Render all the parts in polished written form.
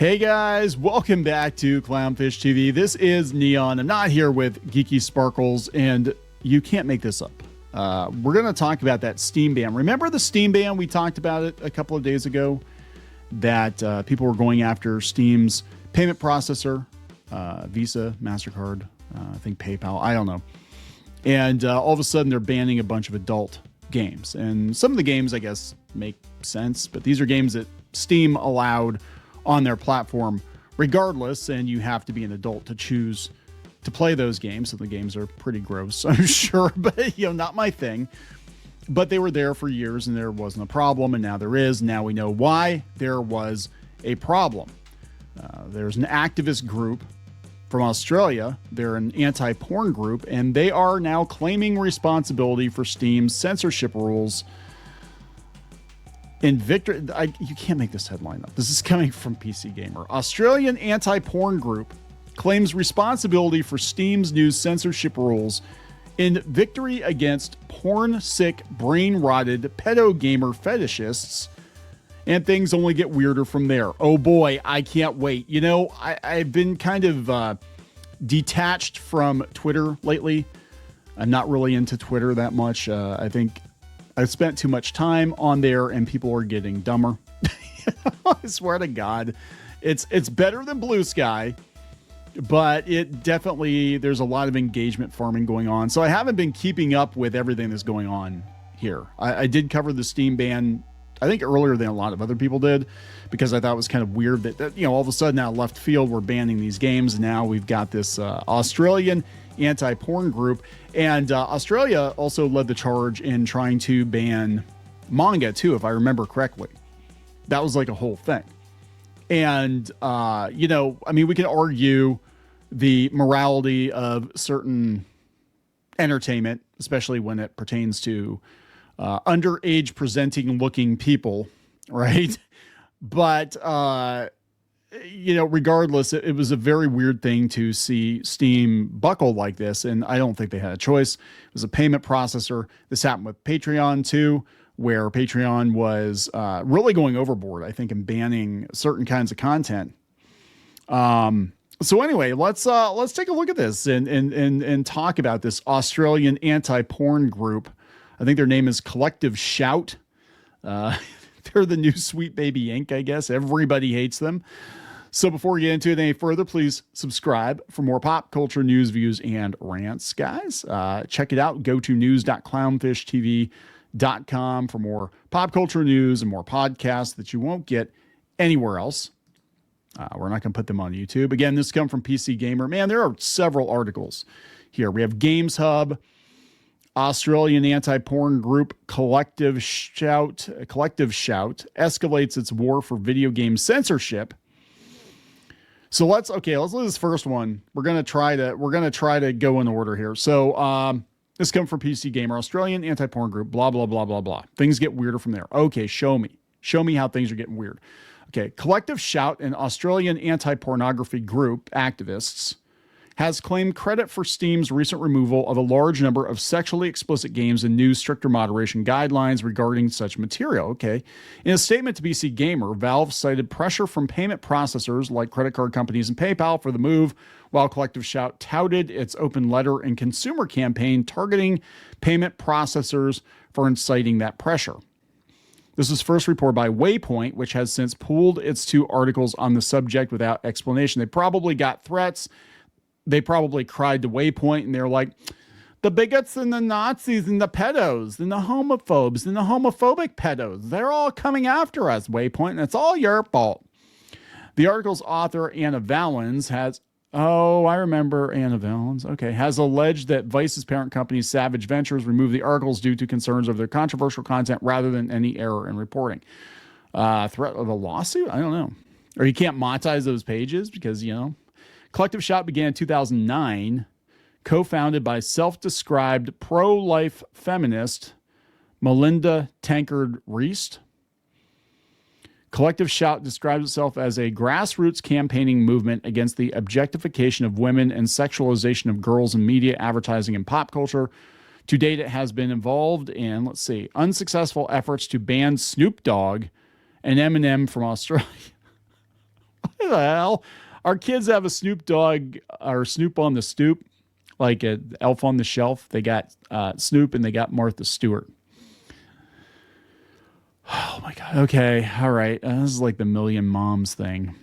Hey guys, welcome back to Clownfish TV. This is Kneon. I'm not here with Geeky Sparkles, and you can't make this up. We're going to talk about that Steam ban. Remember the Steam ban? We talked about it a couple of days ago, that people were going after Steam's payment processor, Visa, MasterCard, I think PayPal, I don't know. And all of a sudden they're banning a bunch of adult games. And some of the games, I guess, make sense, but these are games that Steam allowed on their platform regardless, and you have to be an adult to choose to play those games. So the games are pretty gross, I'm sure, but not my thing. But they were there for years and there wasn't a problem, and now there is. Now we know why there was a problem. There's an activist group from Australia. They're an anti-porn group, and they are now claiming responsibility for Steam's censorship rules. In victory, you can't make this headline up. This is coming from PC Gamer. Australian anti-porn group claims responsibility for Steam's new censorship rules in victory against porn-sick, brain-rotted pedo gamer fetishists, and things only get weirder from there. Oh boy, I can't wait. I've been kind of detached from Twitter lately. I'm not really into Twitter that much. I think I've spent too much time on there and people are getting dumber. I swear to God, it's better than Blue Sky, but it definitely, there's a lot of engagement farming going on. So I haven't been keeping up with everything that's going on here. I did cover the Steam ban, I think earlier than a lot of other people did, because I thought it was kind of weird that all of a sudden out of left field, we're banning these games. Now we've got this Australian anti-porn group, and Australia also led the charge in trying to ban manga too, if I remember correctly. That was like a whole thing. And we can argue the morality of certain entertainment, especially when it pertains to underage presenting looking people, right? But regardless, it was a very weird thing to see Steam buckle like this, and I don't think they had a choice. It was a payment processor. This happened with Patreon too, where Patreon was really going overboard, I think, in banning certain kinds of content. So anyway, let's take a look at this and talk about this Australian anti-porn group. I think their name is Collective Shout. They're the new Sweet Baby Inc., I guess. Everybody hates them. So before we get into it any further, please subscribe for more pop culture news, views, and rants, guys. Check it out. Go to news.clownfishtv.com for more pop culture news and more podcasts that you won't get anywhere else. We're not going to put them on YouTube. Again, this comes from PC Gamer. Man, there are several articles here. We have Games Hub, Australian anti-porn group Collective Shout escalates its war for video game censorship. So let's look at this first one. We're gonna try to go in order here. So this comes from PC Gamer. Australian anti-porn group, blah blah blah blah blah. Things get weirder from there. Okay, show me how things are getting weird. Okay, Collective Shout, an Australian anti-pornography group, activists, has claimed credit for Steam's recent removal of a large number of sexually explicit games and new stricter moderation guidelines regarding such material. Okay. In a statement to BC Gamer, Valve cited pressure from payment processors like credit card companies and PayPal for the move, while Collective Shout touted its open letter and consumer campaign targeting payment processors for inciting that pressure. This was first reported by Waypoint, which has since pulled its 2 articles on the subject without explanation. They probably got threats. They probably cried to Waypoint, and they're like, the bigots and the Nazis and the pedos and the homophobes and the homophobic pedos, they're all coming after us, Waypoint, and it's all your fault. The article's author, Anna Valens, has alleged that Vice's parent company, Savage Ventures, removed the articles due to concerns of their controversial content rather than any error in reporting. Threat of a lawsuit? I don't know. Or you can't monetize those pages because, Collective Shout began in 2009, co-founded by self-described pro-life feminist Melinda Tankard-Reist. Collective Shout describes itself as a grassroots campaigning movement against the objectification of women and sexualization of girls in media, advertising, and pop culture. To date, it has been involved in, unsuccessful efforts to ban Snoop Dogg and Eminem from Australia. the hell? Our kids have a Snoop Dogg or Snoop on the Stoop, like an Elf on the Shelf. They got Snoop and they got Martha Stewart. Oh my God. Okay. All right. This is like the Million Moms thing.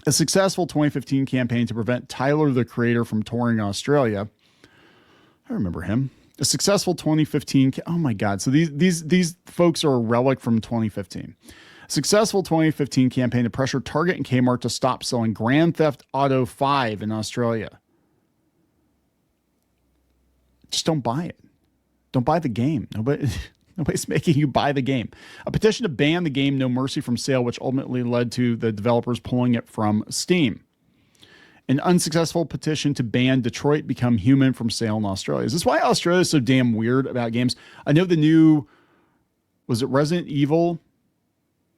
A successful 2015 campaign to prevent Tyler, the Creator, from touring Australia. I remember him. A successful 2015. Oh my God. So these folks are a relic from 2015. A successful 2015 campaign to pressure Target and Kmart to stop selling Grand Theft Auto 5 in Australia. Just don't buy it. Don't buy the game. Nobody's making you buy the game. A petition to ban the game No Mercy from sale, which ultimately led to the developers pulling it from Steam. An unsuccessful petition to ban Detroit Become Human from sale in Australia. Is this why Australia is so damn weird about games? I know the new, was it Resident Evil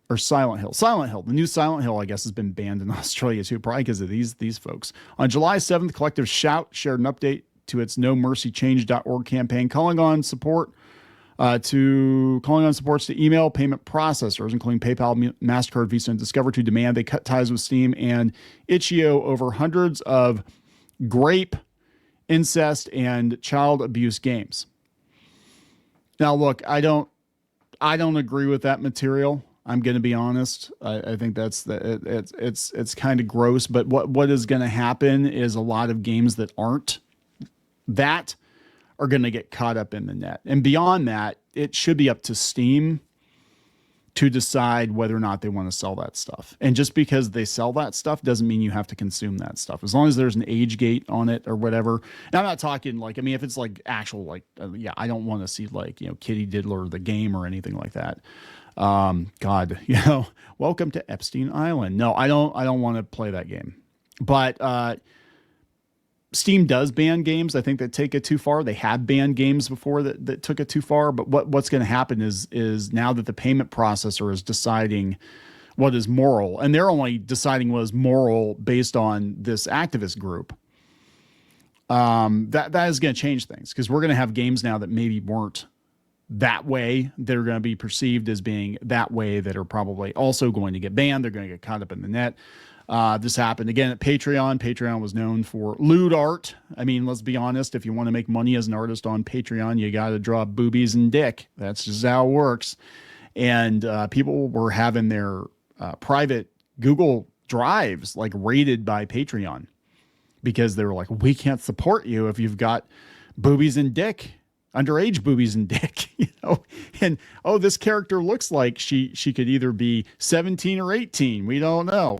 or Silent Hill? Silent Hill. The new Silent Hill, I guess, has been banned in Australia too, probably because of these folks. On July 7th, Collective Shout shared an update to its NoMercyChange.org campaign calling on supports to email payment processors, including PayPal, MasterCard, Visa, and Discover, to demand they cut ties with Steam and itch.io over hundreds of grape, incest, and child abuse games. Now, look, I don't agree with that material. I'm going to be honest. I think it's kind of gross. But what is going to happen is a lot of games that aren't that are going to get caught up in the net. And beyond that, it should be up to Steam to decide whether or not they want to sell that stuff. And just because they sell that stuff doesn't mean you have to consume that stuff. As long as there's an age gate on it or whatever. And I'm not talking like, I mean, if it's like actual, yeah, I don't want to see like, Kitty Diddler, the game or anything like that. God, welcome to Epstein Island. No, I don't want to play that game. But, Steam does ban games, I think, that take it too far. They have banned games before that took it too far. But what's going to happen is now that the payment processor is deciding what is moral, and they're only deciding what is moral based on this activist group, that is going to change things, because we're going to have games now that maybe weren't that way. They're going to be perceived as being that way, that are probably also going to get banned. They're going to get caught up in the net. This happened again at Patreon. Patreon was known for lewd art. I mean, let's be honest. If you want to make money as an artist on Patreon, you got to draw boobies and dick. That's just how it works. And people were having their private Google Drives like raided by Patreon, because they were like, we can't support you if you've got boobies and dick. Underage boobies and dick, and this character looks like she could either be 17 or 18. We don't know.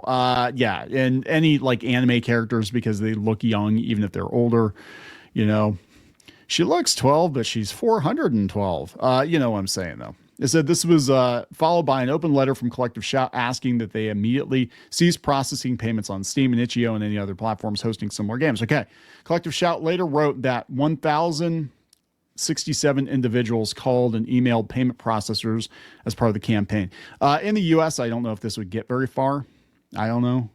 Yeah. And any like anime characters, because they look young, even if they're older, she looks 12, but she's 412. You know what I'm saying though. It said this was followed by an open letter from Collective Shout asking that they immediately cease processing payments on Steam and itch.io and any other platforms hosting similar games. Okay. Collective Shout later wrote that 1,067 individuals called and emailed payment processors as part of the campaign. In the U.S., I don't know if this would get very far. I don't know.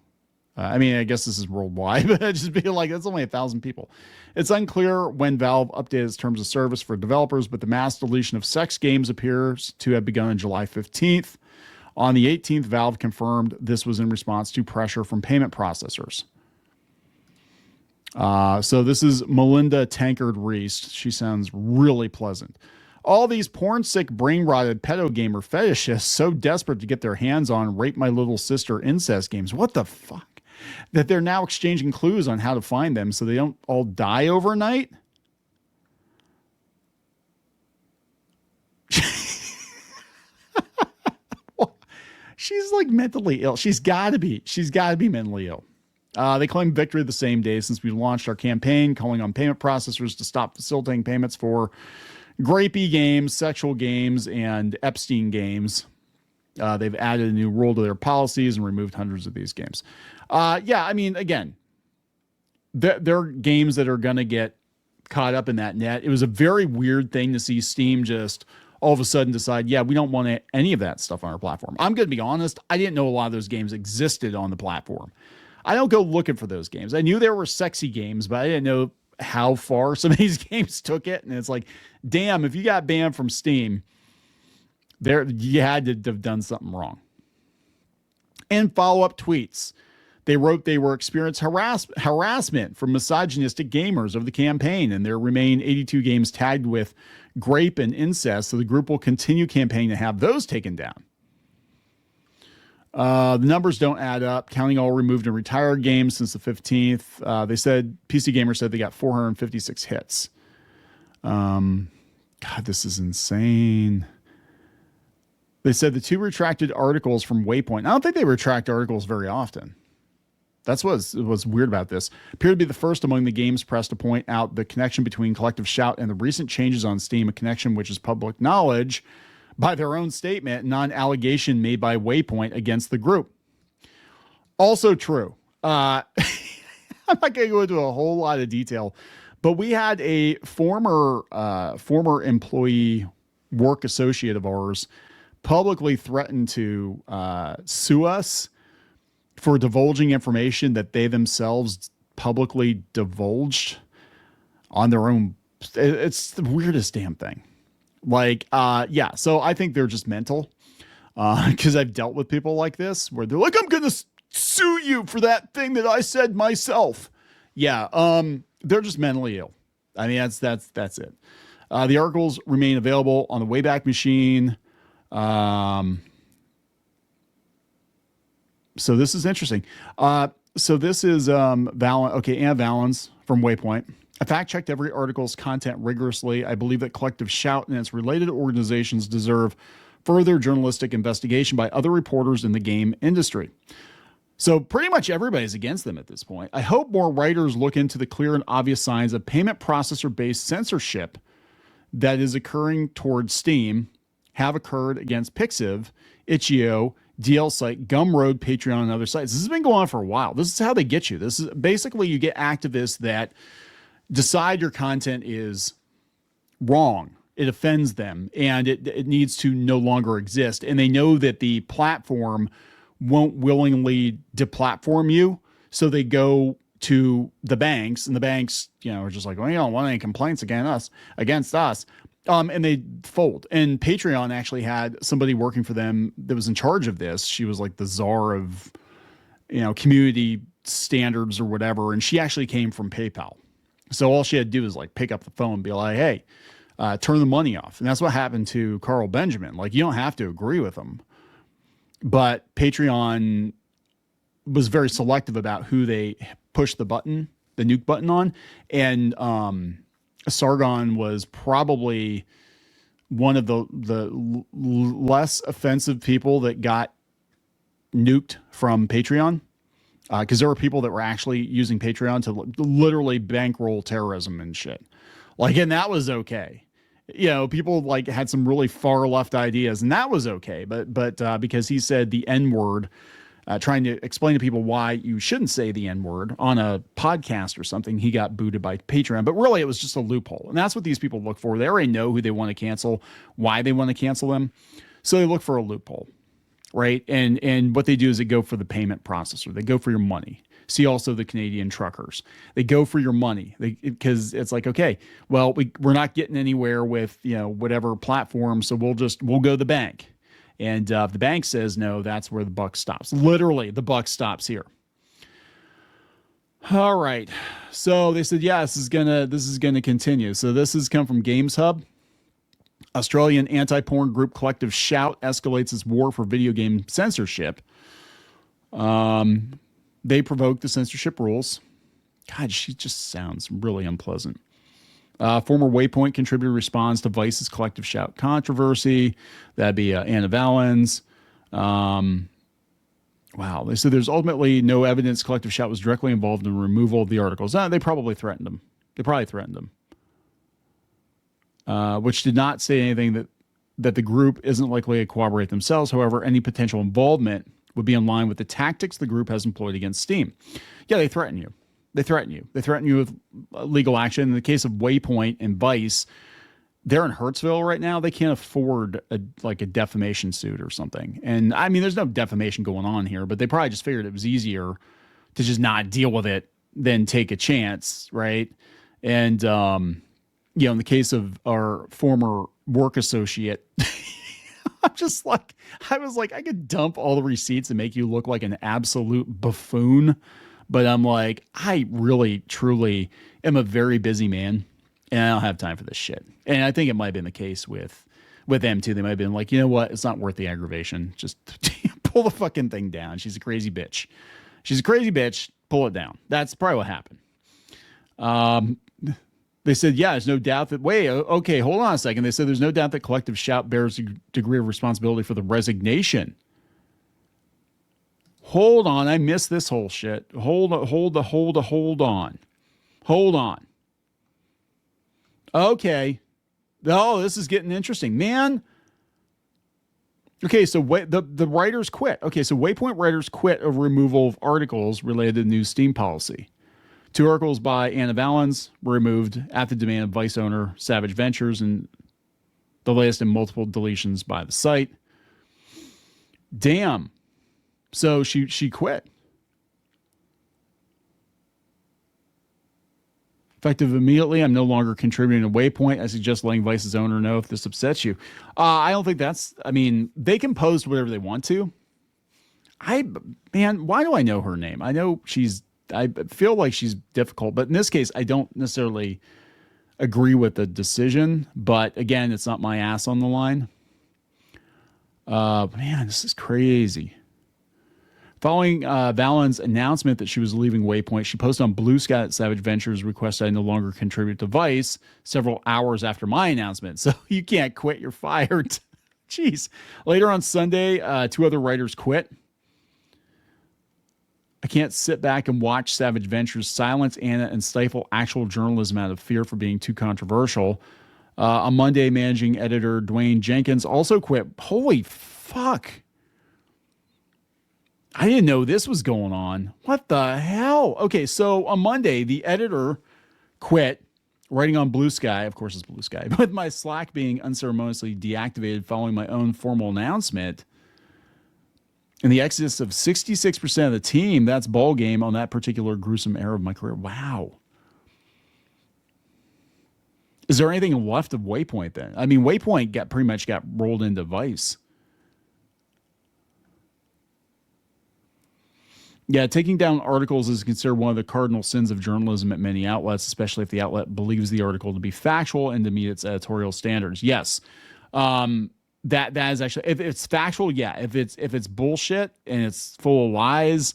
I mean, I guess this is worldwide, but it'd just be like, that's only 1,000 people. It's unclear when Valve updated its terms of service for developers, but the mass deletion of sex games appears to have begun on July 15th. On the 18th, Valve confirmed this was in response to pressure from payment processors. So this is Melinda Tankard Reese. She sounds really pleasant. All these porn-sick, brain-rotted pedo gamer fetishists so desperate to get their hands on Rape My Little Sister incest games. What the fuck? That they're now exchanging clues on how to find them so they don't all die overnight? She's like mentally ill. She's got to be mentally ill. They claim victory the same day since we launched our campaign, calling on payment processors to stop facilitating payments for grapey games, sexual games, and Epstein games. They've added a new rule to their policies and removed hundreds of these games. Yeah, I mean, again, there are games that are going to get caught up in that net. It was a very weird thing to see Steam just all of a sudden decide, yeah, we don't want any of that stuff on our platform. I'm going to be honest. I didn't know a lot of those games existed on the platform. I don't go looking for those games. I knew there were sexy games, but I didn't know how far some of these games took it. And it's like, damn, if you got banned from Steam, you had to have done something wrong. In follow-up tweets, they wrote they were experiencing harassment from misogynistic gamers of the campaign, and there remain 82 games tagged with grape and incest, so the group will continue campaigning to have those taken down. The numbers don't add up, counting all removed and retired games since the 15th. They said, PC Gamer said they got 456 hits. God, this is insane. They said the 2 retracted articles from Waypoint. I don't think they retract articles very often. That's what's weird about this. Appear to be the first among the games press to point out the connection between Collective Shout and the recent changes on Steam, a connection which is public knowledge by their own statement, non-allegation made by Waypoint against the group. Also true. I'm not going to go into a whole lot of detail, but we had a former employee, work associate of ours, publicly threaten to sue us for divulging information that they themselves publicly divulged on their own. It's the weirdest damn thing. Like, yeah, so I think they're just mental, because I've dealt with people like this where they're like, I'm going to sue you for that thing that I said myself. Yeah, they're just mentally ill. I mean, that's it. The articles remain available on the Wayback Machine. So this is interesting. So this is Anna Valens from Waypoint. I fact-checked every article's content rigorously. I believe that Collective Shout and its related organizations deserve further journalistic investigation by other reporters in the game industry. So pretty much everybody's against them at this point. I hope more writers look into the clear and obvious signs of payment processor-based censorship that is occurring towards Steam, have occurred against Pixiv, Itch.io, DL Site, Gumroad, Patreon, and other sites. This has been going on for a while. This is how they get you. This is basically, you get activists that decide your content is wrong. It offends them, and it needs to no longer exist. And they know that the platform won't willingly deplatform you, so they go to the banks, and the banks, are just like, well, you don't want any complaints against us. And they fold. And Patreon actually had somebody working for them that was in charge of this. She was like the czar of, community standards or whatever. And she actually came from PayPal. So all she had to do was like pick up the phone and be like, hey, turn the money off. And that's what happened to Carl Benjamin. Like, you don't have to agree with him. But Patreon was very selective about who they pushed the nuke button on. And, Sargon was probably one of the less offensive people that got nuked from Patreon, because there were people that were actually using Patreon to literally bankroll terrorism and shit. Like, and that was okay. People like had some really far left ideas, and that was okay. But because he said the N-word, trying to explain to people why you shouldn't say the N-word on a podcast or something, he got booted by Patreon. But really, it was just a loophole. And that's what these people look for. They already know who they want to cancel, why they want to cancel them. So they look for a loophole, right? And what they do is they go for the payment processor. They go for your money. See also the Canadian truckers. They go for your money because it's like, okay, well, we're not getting anywhere with, whatever platform. So we'll go to the bank. And if the bank says no, that's where the buck stops. Literally, the buck stops here. All right. So they said, yeah, this is gonna continue. So this has come from Games Hub. Australian anti-porn group Collective Shout escalates its war for video game censorship. They provoked the censorship rules. God, she just sounds really unpleasant. Former Waypoint contributor responds to Vice's Collective Shout controversy. That'd be Anna Valens. Wow. They said there's ultimately no evidence Collective Shout was directly involved in the removal of the articles. They probably threatened him. Which did not say anything that the group isn't likely to cooperate themselves. However, any potential involvement would be in line with the tactics the group has employed against Steam. Yeah, they threaten you. They threaten you with legal action. In the case of Waypoint and Vice, they're in Hurtsville right now. They can't afford a defamation suit or something. And I mean, there's no defamation going on here, but they probably just figured it was easier to just not deal with it than take a chance, right? And in the case of our former work associate, I'm just like, I was like, I could dump all the receipts and make you look like an absolute buffoon. But I'm like, I really, truly am a very busy man, and I don't have time for this shit. And I think it might have been the case with them too. They might have been like, you know what? It's not worth the aggravation. Just pull the fucking thing down. She's a crazy bitch. She's a crazy bitch. Pull it down. That's probably what happened. They said, yeah, there's no doubt that, okay, hold on a second. They said there's no doubt that Collective Shout bears a degree of responsibility for the resignation. Hold on. I missed this whole shit. Hold on. Okay. Oh, this is getting interesting, man. Okay, so the writers quit. Okay, so Waypoint writers quit over removal of articles related to the new Steam policy. 2 articles by Anna Valens were removed at the demand of Vice owner Savage Ventures, and the latest in multiple deletions by the site. Damn. So she quit. Effective immediately, I'm no longer contributing to Waypoint. I suggest letting Vice's owner know if this upsets you. I don't think they can post whatever they want to. Why do I know her name? I know I feel like she's difficult, but in this case, I don't necessarily agree with the decision. But again, it's not my ass on the line. This is crazy. Following Valens' announcement that she was leaving Waypoint, she posted on Blue Sky that Savage Ventures requested I no longer contribute to Vice several hours after my announcement. So you can't quit, you're fired. Jeez. Later on Sunday, 2 other writers quit. I can't sit back and watch Savage Ventures silence Anna and stifle actual journalism out of fear for being too controversial. On Monday, managing editor Dwayne Jenkins also quit. Holy fuck. I didn't know this was going on. What the hell? Okay, so on Monday, the editor quit, writing on Blue Sky. Of course, it's Blue Sky. With my Slack being unceremoniously deactivated following my own formal announcement. And the exodus of 66% of the team, that's ball game on that particular gruesome era of my career. Wow. Is there anything left of Waypoint then? I mean, Waypoint pretty much got rolled into Vice. Yeah, taking down articles is considered one of the cardinal sins of journalism at many outlets, especially if the outlet believes the article to be factual and to meet its editorial standards. Yes. That is actually, if it's factual, yeah. If it's bullshit and it's full of lies,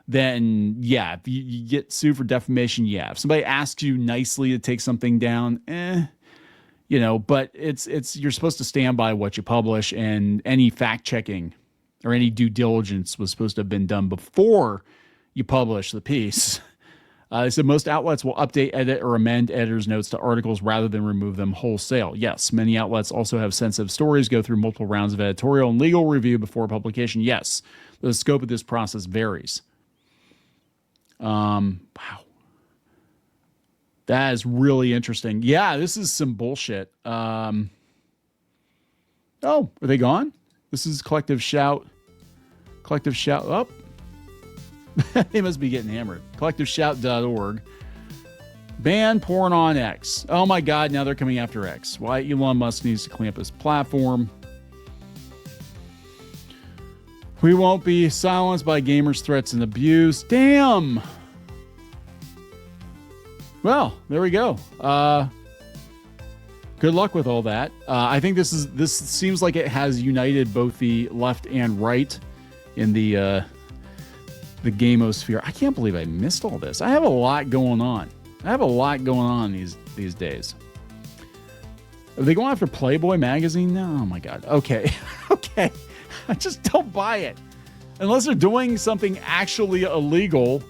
then yeah. If you get sued for defamation, yeah. If somebody asks you nicely to take something down, but you're supposed to stand by what you publish, and any fact checking or any due diligence was supposed to have been done before you publish the piece. They said most outlets will update, edit, or amend editors' notes to articles rather than remove them wholesale. Yes, many outlets also have sensitive stories go through multiple rounds of editorial and legal review before publication. Yes, the scope of this process varies. Wow. That is really interesting. Yeah, this is some bullshit. Oh, are they gone? This is Collective Shout. Collective Shout. Oh. They must be getting hammered. CollectiveShout.org. Ban porn on X. Oh my God, now they're coming after X. Why Elon Musk needs to clean up his platform. We won't be silenced by gamers' threats and abuse. Damn. Well, there we go. Good luck with all that. I think this seems like it has united both the left and right in the gamosphere. I can't believe I missed all this. I have a lot going on. These days. Are they going after Playboy magazine now? Oh my God. Okay. Okay. I just don't buy it. Unless they're doing something actually illegal.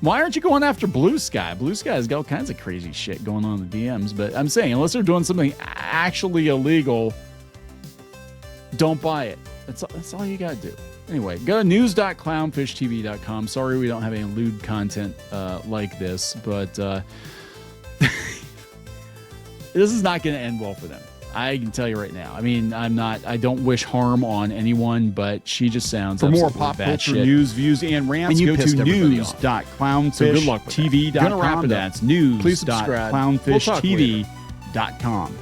Why aren't you going after Blue Sky? Blue Sky has got all kinds of crazy shit going on in the DMs. But I'm saying, unless they're doing something actually illegal, don't buy it. That's all you got to do. Anyway, go to news.clownfishtv.com. Sorry we don't have any lewd content like this, but this is not going to end well for them. I can tell you right now. I mean, I don't wish harm on anyone, but she just sounds for more pop culture news, views, and rants. And go to news.clownfishtv.com. Gonna wrap it up. That's news.clownfishtv.com.